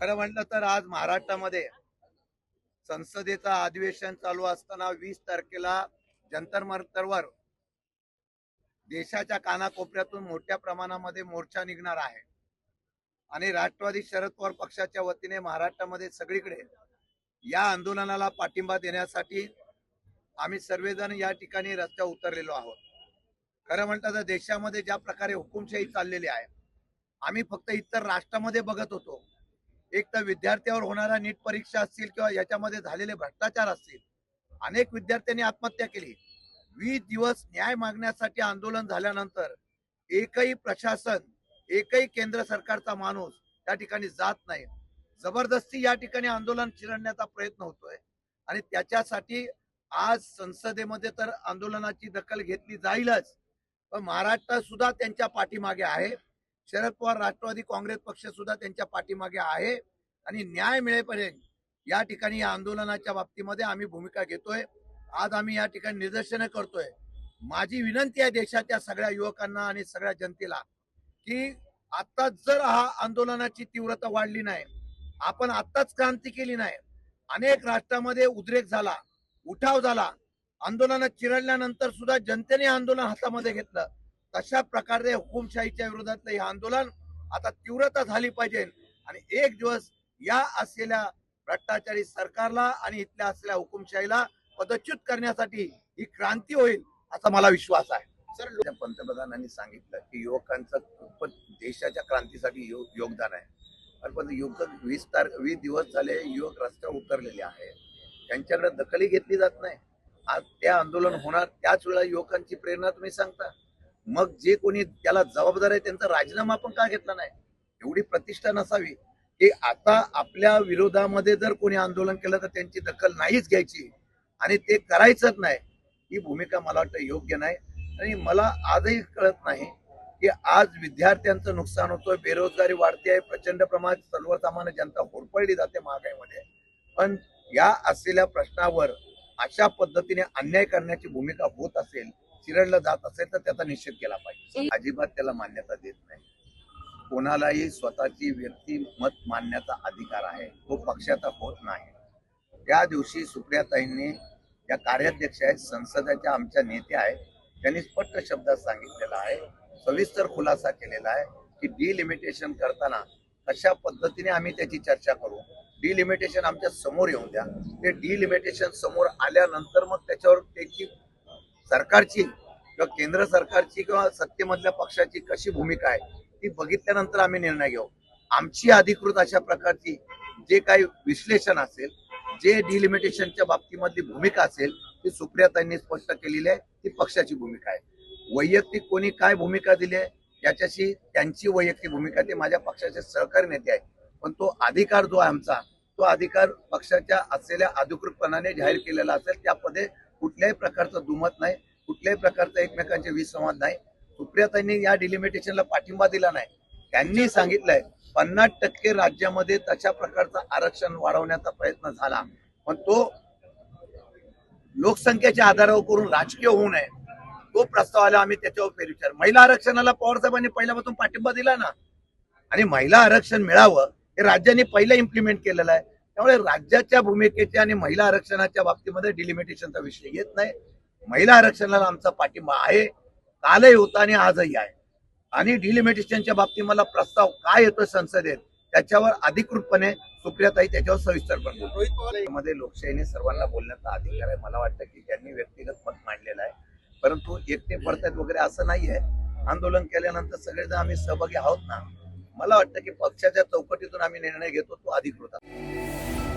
खरं म्हटलं तर आज महाराष्ट्रामध्ये संसदेचं अधिवेशन चालू असताना 20 तारखेला जंतर मंतरवर देशाच्या कानाकोपऱ्यातून मोठ्या प्रमाणामध्ये मोर्चा निघणार आहे आणि राष्ट्रवादी शरद पवार पक्षाच्या वतीने महाराष्ट्रामध्ये सगळीकडे या आंदोलनाला पाठिंबा देण्यासाठी आम्ही सर्वजण या ठिकाणी रस्त्यावर उतरलेलो आहोत। खरं म्हटलं तर देशामध्ये ज्या प्रकारे हुकुमशाही चाललेली आहे, आम्ही फक्त इतर राष्ट्रामध्ये बघत होतो। एक तर विद्यार्थ्यावर होणारा नीट परीक्षा असतील किंवा याच्यामध्ये झालेले भ्रष्टाचार असतील, अनेक विद्यार्थ्यांनी आत्महत्या केली। 20 दिवस न्याय मागण्यासाठी आंदोलन झाल्यानंतर एकही प्रशासन, एकही केंद्र सरकारचा माणूस त्या ठिकाणी जात नाही। जबरदस्ती या ठिकाणी आंदोलन चिरडण्याचा प्रयत्न होतोय आणि त्याच्यासाठी आज संसदेमध्ये तर आंदोलनाची दखल घेतली जाईलच, पण महाराष्ट्र सुद्धा त्यांच्या पाठीमागे आहे। शरद पवार राष्ट्रवादी काँग्रेस पक्ष सुद्धा त्यांच्या पाठीमागे आहे आणि न्याय मिळेपर्यंत या ठिकाणी या आंदोलनाच्या बाबतीमध्ये आम्ही भूमिका घेतोय। आज आम्ही या ठिकाणी निदर्शनं करतोय। माझी विनंती आहे देशाच्या सगळ्या युवकांना आणि सगळ्या जनतेला की आताच जर हा आंदोलनाची तीव्रता वाढली नाही, आपण आताच क्रांती केली नाही, अनेक राष्ट्रामध्ये उद्रेक झाला, उठाव झाला, आंदोलनात चिरडल्यानंतर सुद्धा जनतेने आंदोलन हातामध्ये घेतलं। तशा प्रकारे हुकुमशाहीच्या विरोधातलं हे आंदोलन आता तीव्रता झाली पाहिजे आणि एक दिवस या असलेल्या भ्रष्टाचारी सरकारला आणि इथल्या असलेल्या हुकुमशाहीला पदच्युत करण्यासाठी ही क्रांती होईल असा मला विश्वास आहे। सर, पंतप्रधानांनी सांगितलं की युवकांचं खूप देशाच्या क्रांतीसाठी योगदान आहे, पण युवक 20 दिवस झाले युवक रस्त्यावर उतरलेले आहे, त्यांच्याकडे दखलही घेतली जात नाही। आज त्या आंदोलन होणार त्याच वेळेला युवकांची प्रेरणा तुम्ही सांगता, मग जे कोणी त्याला जबाबदार आहे त्यांचा राजीनामा पण का घेतला नाही? एवढी प्रतिष्ठा नसावी की आता आपल्या विरोधामध्ये जर कोणी आंदोलन केलं तर त्यांची दखल नाहीच घ्यायची आणि ते करायचंच नाही, ही भूमिका मला वाटतं योग्य नाही। आणि मला आजही कळत नाही की आज विद्यार्थ्यांचं नुकसान होतोय, बेरोजगारी वाढते आहे, प्रचंड प्रमाणात सर्वसामान्य जनता होरपळली जाते महागाईमध्ये, पण या असलेल्या प्रश्नावर अशा पद्धतीने अन्याय करण्याची भूमिका होत असेल, चिरडलं जात असेल तर त्याचा निषेध केला पाहिजे। अजिबात त्याला मान्यता देत नाही। कोणालाही स्वतःची व्यक्तिमत मांडण्याचा अधिकार आहे, तो पक्षाचा होत नाही। त्या दिवशी सुप्रियाताईंनी, या कार्याध्यक्ष आहेत, संसदेच्या आमच्या नेत्या आहेत, त्यांनी स्पष्ट शब्दात सांगितलेलं आहे, सविस्तर खुलासा केलेला आहे की डिलिमिटेशन करताना कशा पद्धतीने आम्ही त्याची चर्चा करू। डिलिमिटेशन आमच्या समोर येऊन द्या, ते डिलिमिटेशन समोर आल्यानंतर मग त्याच्यावर त्याची सरकारची किंवा केंद्र सरकारची किंवा सत्तेमधल्या पक्षाची कशी भूमिका आहे ती बघितल्यानंतर आम्ही निर्णय घेऊ। आमची अधिकृत अशा प्रकारची जे काही विश्लेषण असेल, जे डिलिमिटेशनच्या बाबतीमधली भूमिका असेल ती सुप्रियाताईंनी स्पष्ट केलेली आहे, ती पक्षाची भूमिका आहे। वैयक्तिक कोणी काय भूमिका दिली आहे याच्याशी त्यांची वैयक्तिक भूमिका, ते माझ्या पक्षाचे सहकारी नेते आहेत, पण तो अधिकार जो आहे आमचा, तो अधिकार पक्षाच्या असलेल्या अधिकृतपणाने जाहीर केलेला असेल, त्यामध्ये कुठल्याही प्रकारचं दुमत नाही, कुठल्याही प्रकारचा एकमेकांचे विसंवाद नाही। सुप्रियाताईंनी या डिलिमिटेशनला पाठिंबा दिला नाही, त्यांनी सांगितलंय 50% राज्यामध्ये तशा प्रकारचं आरक्षण वाढवण्याचा प्रयत्न झाला, पण तो लोकसंख्येच्या आधारावर करून राजकीय होऊ नये, तो प्रस्ताव आला, आम्ही त्याच्यावर फेरविचार। महिला आरक्षणाला पवार साहेबांनी पहिल्यापासून पाठिंबा दिला ना, आणि महिला आरक्षण मिळावं हे राज्यांनी पहिलं इम्प्लिमेंट केलेलं आहे। त्यामुळे राज्याच्या भूमिकेच्या आणि महिला आरक्षणाच्या बाबतीमध्ये डिलिमिटेशनचा विषय येत नाही। महिला आरक्षणाला आमचा पाठिंबा आहे, कालही होता आणि आजही आहे। आणि डिलिमिटेशनच्या बाबतीत मला प्रस्ताव काय येतोय संसदेत त्याच्यावर अधिकृतपणे सुप्रियाताई त्याच्यावर सविस्तरपणे बोलतील। मध्ये लोकशाहीने सर्वांना बोलण्याचा अधिकार आहे, मला वाटतं की त्यांनी व्यक्तिगत मत मांडलेलं आहे, परंतु एकटे पडतायत वगैरे असं नाहीये। आंदोलन केल्यानंतर सगळेजण आम्ही सहभागी आहोत ना। मला वाटतं की पक्षाच्या चौकटीतून आम्ही निर्णय घेतो, तो अधिकृत आहे।